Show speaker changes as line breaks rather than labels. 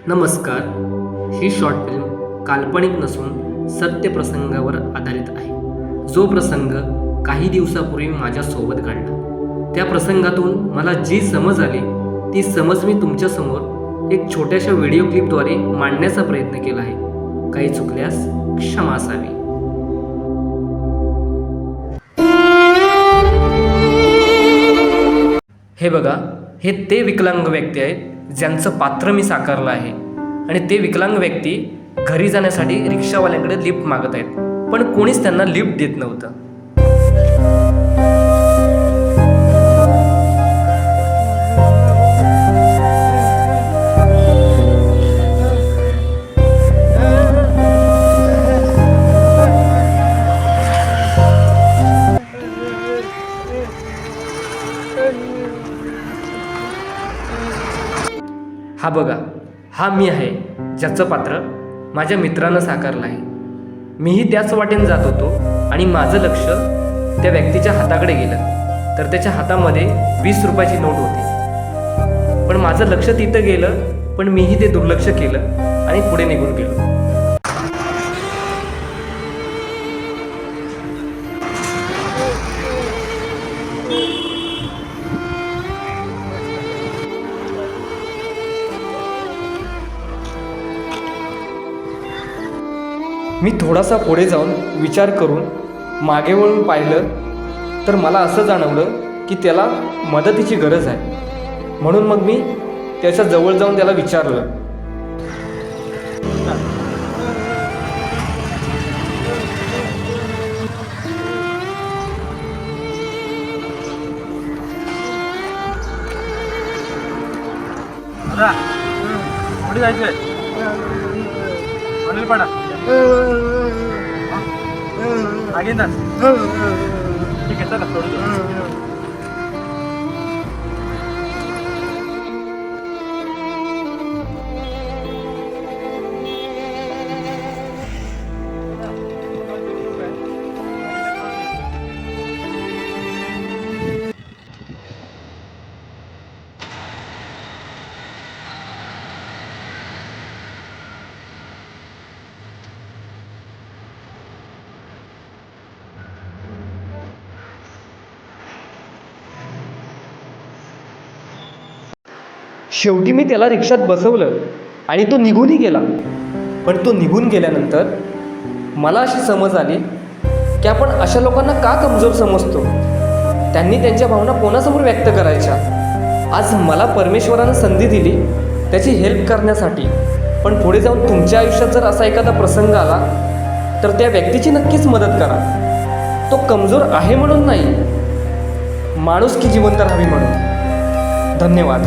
नमस्कार. ही short film काल्पनिक नसून सत्य प्रसंगावर आधारित आहे. जो प्रसंग काही दिवसापूर्वी माझ्यासोबत घडला. त्या प्रसंगातून मला जी समज आली ती समज मी तुमच्यासमोर एक छोट्याशा व्हिडिओ क्लिपद्वारे मांडण्याचा प्रयत्न केला आहे. काही चुकल्यास क्षमा असावी. हे बघा, हे ते विकलांग व्यक्ती आहेत ज्यांचं पात्र मी साकारलं आहे. आणि ते विकलांग व्यक्ती घरी जाण्यासाठी रिक्षावाल्यांकडे लिफ्ट मागत आहेत, पण कोणीच त्यांना लिफ्ट देत नव्हतं. हा बघा, हा मी आहे ज्याचं पात्र माझ्या मित्रानं साकारलं आहे. मीही त्याच वाटेने जात होतो आणि माझं लक्ष त्या व्यक्तीच्या हाताकडे गेलं तर त्याच्या हातामध्ये 20 रुपयाची नोट होती. पण माझं लक्ष तिथं गेलं, पण मीही ते दुर्लक्ष केलं आणि पुढे निघून गेलो. मी थोडासा पुढे जाऊन विचार करून मागे वळून पाहिलं तर मला असं जाणवलं की त्याला मदतीची गरज आहे. म्हणून मग मी त्याच्या जवळ जाऊन त्याला विचारलं,
कुठे जायचंय? पडा आगे ना. ठीक आहे, चला थोडं.
शेवटी मी त्याला रिक्षात बसवलं आणि तो निघूनही गेला. पण तो निघून गेल्यानंतर मला अशी समज आली की आपण अशा लोकांना का कमजोर समजतो. त्यांनी त्यांच्या भावना कोणासमोर व्यक्त करायच्या. आज मला परमेश्वरानं संधी दिली त्याची हेल्प करण्यासाठी. पण पुढे जाऊन तुमच्या आयुष्यात जर असा एखादा प्रसंग आला तर त्या व्यक्तीची नक्कीच मदत करा. तो कमजोर आहे म्हणून नाही, माणुसकी जिवंत राहावी म्हणून. धन्यवाद.